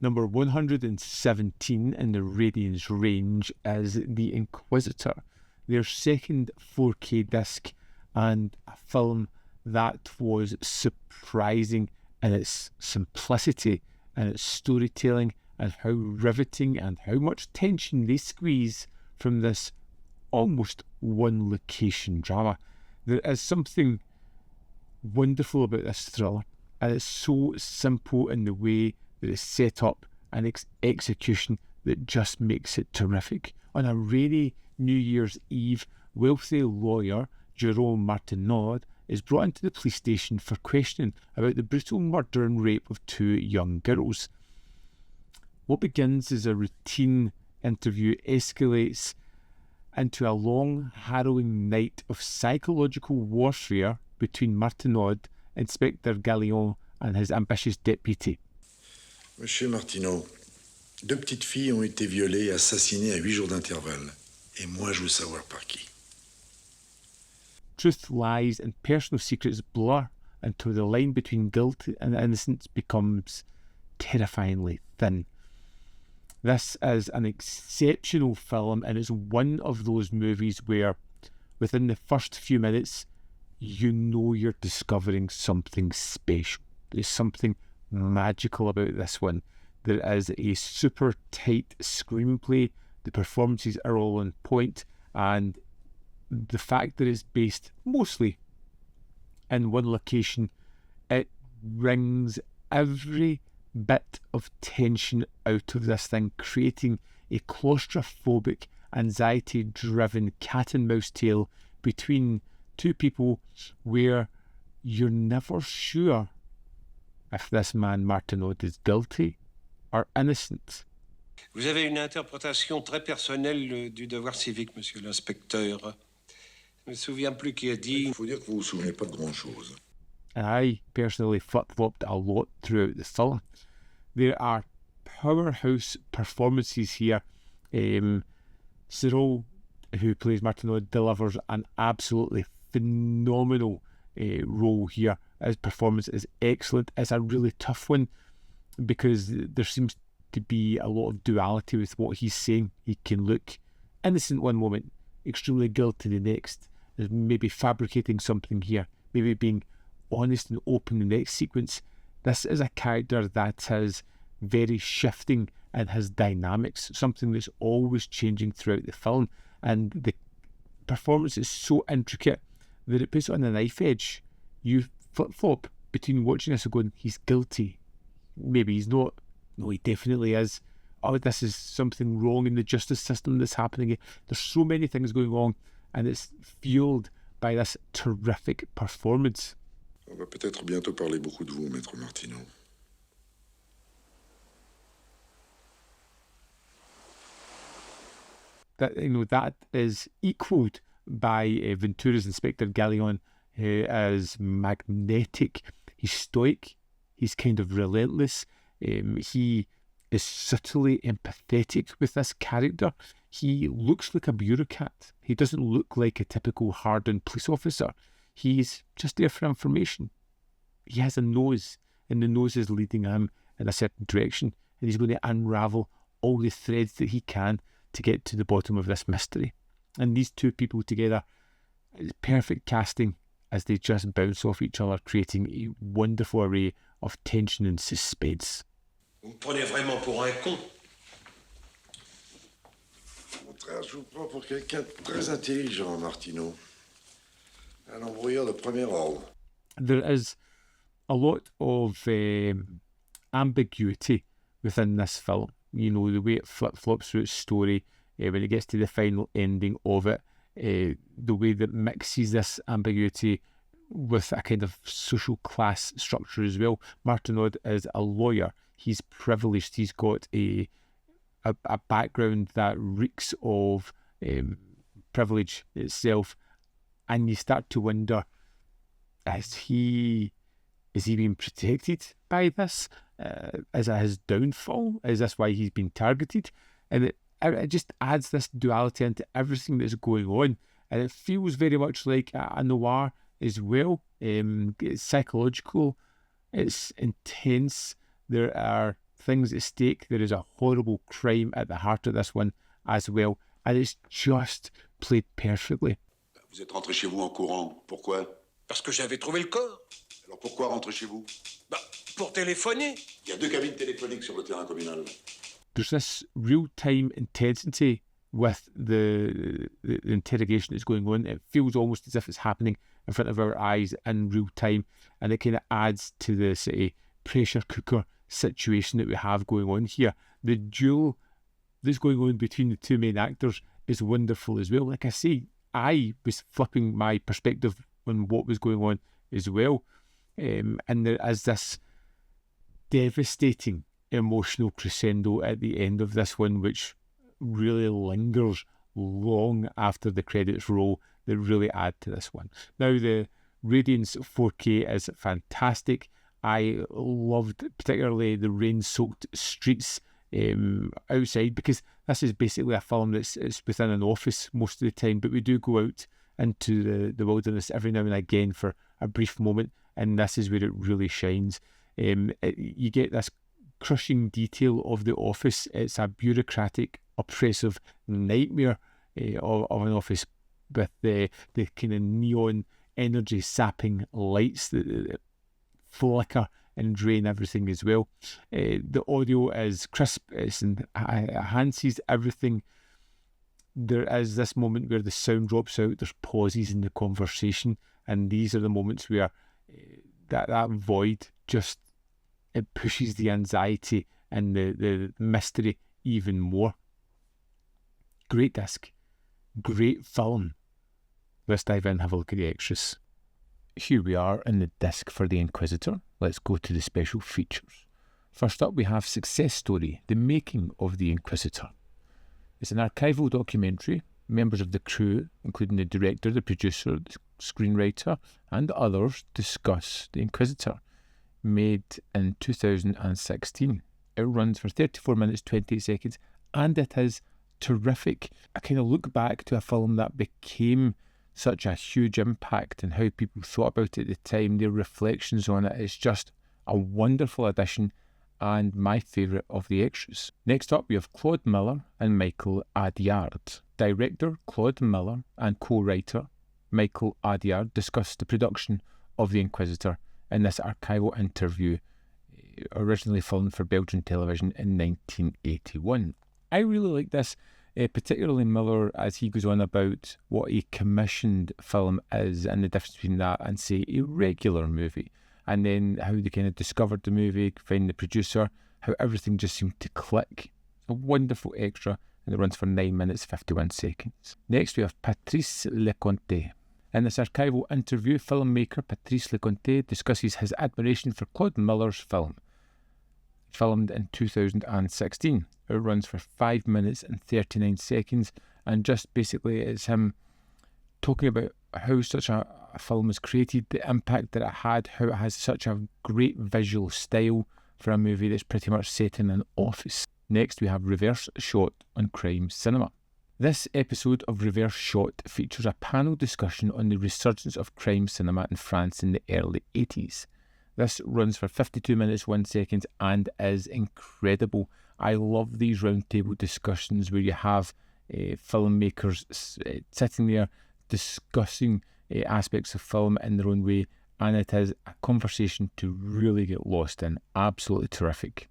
Number 117 in the Radiance range is The Inquisitor, their second 4K disc, and a film that was surprising in its simplicity and its storytelling, and how riveting and how much tension they squeeze from this almost one location drama. There is something wonderful about this thriller, and it's so simple in the way that it's set up and execution that just makes it terrific. On a rainy New Year's Eve, wealthy lawyer Jerome Martineau is brought into the police station for questioning about the brutal murder and rape of two young girls. What begins as a routine interview escalates into a long, harrowing night of psychological warfare between Martineau, Inspector Gallion, and his ambitious deputy. Monsieur Martineau, deux petites filles ont été violées et assassinées à 8 jours d'intervalle. Et moi, je veux savoir par qui. Truth, lies, and personal secrets blur until the line between guilt and innocence becomes terrifyingly thin. This is an exceptional film, and it's one of those movies where within the first few minutes you know you're discovering something special. There's something magical about this one. There is a super tight screenplay, the performances are all on point, and the fact that it's based mostly in one location, it wrings every bit of tension out of this thing, creating a claustrophobic, anxiety-driven cat and mouse tale between two people where you're never sure if this man Martineau is guilty or innocent. Vous avez une interprétation très personnelle du devoir civique, monsieur l'inspecteur. Je ne me souviens plus qui a dit... Il faut dire que vous vous souvenez pas de grand-chose. And I personally flip-flopped a lot throughout the film. There are powerhouse performances here. Cyril, who plays Martineau, delivers an absolutely phenomenal role here. His performance is excellent. It's a really tough one because there seems to be a lot of duality with what he's saying. He can look innocent one moment, extremely guilty the next. There's maybe fabricating something here, maybe being honest and open in the next sequence. This is a character that is very shifting and has dynamics, something that's always changing throughout the film, and the performance is so intricate that it puts it on a knife edge. You flip-flop between watching this and going, he's guilty, maybe he's not, no, he definitely is, oh, this is something wrong in the justice system that's happening. There's so many things going on, and it's fueled by this terrific performance. On va peut-être bientôt parler beaucoup de vous, Maître Martineau. That, you know, that is equalled by Ventura's Inspector Gallion, who is magnetic. He's stoic. He's kind of relentless. He is subtly empathetic with this character. He looks like a bureaucrat. He doesn't look like a typical hardened police officer. He's just there for information. He has a nose, and the nose is leading him in a certain direction, and he's going to unravel all the threads that he can to get to the bottom of this mystery. And these two people together, it's perfect casting as they just bounce off each other, creating a wonderful array of tension and suspense. Vous me prenez vraiment pour un con. Au contraire, je vous prends pour quelqu'un de très intelligent, Martineau. Un embrouilleur de premier ordre. There is a lot of ambiguity within this film. You know, the way it flip-flops through its story, when it gets to the final ending of it, the way that mixes this ambiguity with a kind of social class structure as well. Martineau is a lawyer. He's privileged. He's got a background that reeks of privilege itself. And you start to wonder, is he being protected by this? Is it his downfall? Is this why he's been targeted? And it just adds this duality into everything that's going on. And it feels very much like a noir as well. It's psychological. It's intense. There are things at stake. There is a horrible crime at the heart of this one as well, and it's just played perfectly. Vous êtes rentré chez vous en courant. Pourquoi? Parce que j'avais trouvé le corps. Alors pourquoi rentrer chez vous? Pour téléphoner. Il y a 2 cabines téléphoniques sur le terrain communal. There's this real-time intensity with the interrogation that's going on. It feels almost as if it's happening in front of our eyes in real time, and it kind of adds to the sort of pressure cooker situation that we have going on here. The duel that's going on between the two main actors is wonderful as well. Like I say, I was flipping my perspective on what was going on as well, and there is this devastating emotional crescendo at the end of this one, which really lingers long after the credits roll, that really add to this one. Now, the Radiance 4K is fantastic. I loved particularly the rain-soaked streets outside, because this is basically a film that's within an office most of the time, but we do go out into the wilderness every now and again for a brief moment, and this is where it really shines. You get this crushing detail of the office. It's a bureaucratic, oppressive nightmare of an office with the kind of neon energy sapping lights that flicker and drain everything as well. The audio is crisp, it enhances everything. There is this moment where the sound drops out, there's pauses in the conversation, and these are the moments where that void just, it pushes the anxiety and the mystery even more. Great disc, great film. Let's dive in and have a look at the extras. Here we are in the disc for The Inquisitor. Let's go to the special features. First up, we have Success Story, the making of The Inquisitor. It's an archival documentary. Members of the crew, including the director, the producer, the screenwriter, and others, discuss The Inquisitor, made in 2016. It runs for 34 minutes, 28 seconds, and it is terrific. I kind of look back to a film that became such a huge impact and how people thought about it at the time, their reflections on it. It's just a wonderful addition and my favourite of the extras. Next up, we have Claude Miller and Michael Adiard. Director Claude Miller and co-writer Michael Adiard discussed the production of The Inquisitor in this archival interview, originally filmed for Belgian television in 1981. I really like this, particularly Miller, as he goes on about what a commissioned film is and the difference between that and, say, a regular movie, and then how they kind of discovered the movie, find the producer, how everything just seemed to click. A wonderful extra, and it runs for 9 minutes 51 seconds. Next we have Patrice Leconte. In this archival interview, filmmaker Patrice Leconte discusses his admiration for Claude Miller's film. Filmed in 2016. It runs for 5 minutes and 39 seconds, and just basically it's him talking about how such a film was created, the impact that it had, how it has such a great visual style for a movie that's pretty much set in an office. Next we have Reverse Shot on crime cinema. This episode of Reverse Shot features a panel discussion on the resurgence of crime cinema in France in the early 80s. This runs for 52 minutes 1 second and is incredible. I love these roundtable discussions where you have filmmakers sitting there discussing aspects of film in their own way, and it is a conversation to really get lost in. Absolutely terrific.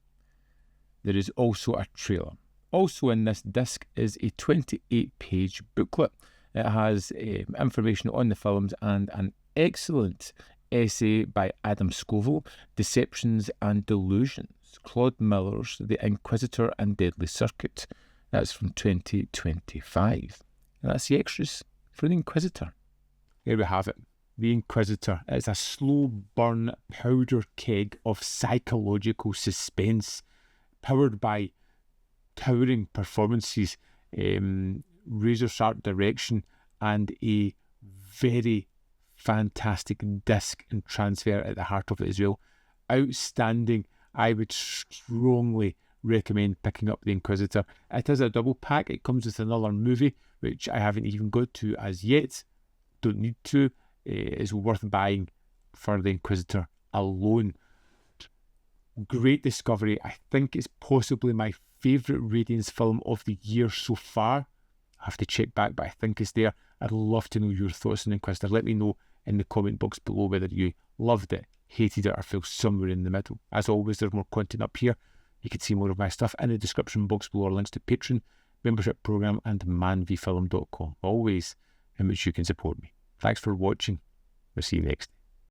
There is also a trailer. Also in this disc is a 28-page booklet. It has information on the films and an excellent essay by Adam Scoville, Deceptions and Delusions, Claude Miller's The Inquisitor and Deadly Circuit. That's from 2025. And that's the extras for The Inquisitor. There we have it. The Inquisitor is a slow burn powder keg of psychological suspense, powered by towering performances, razor sharp direction, and a very fantastic disc and transfer at the heart of it as well. Outstanding. I would strongly recommend picking up The Inquisitor. It is a double pack. It comes with another movie, which I haven't even got to as yet. Don't need to. It's worth buying for The Inquisitor alone. Great discovery. I think it's possibly my favourite Radiance film of the year so far. I have to check back, but I think it's there. I'd love to know your thoughts on Inquisitor. Let me know in the comment box below whether you loved it, hated it, or fell somewhere in the middle. As always, there's more content up here. You can see more of my stuff in the description box below, or links to Patreon, membership program, and manvfilm.com, always in which you can support me. Thanks for watching. We'll see you next.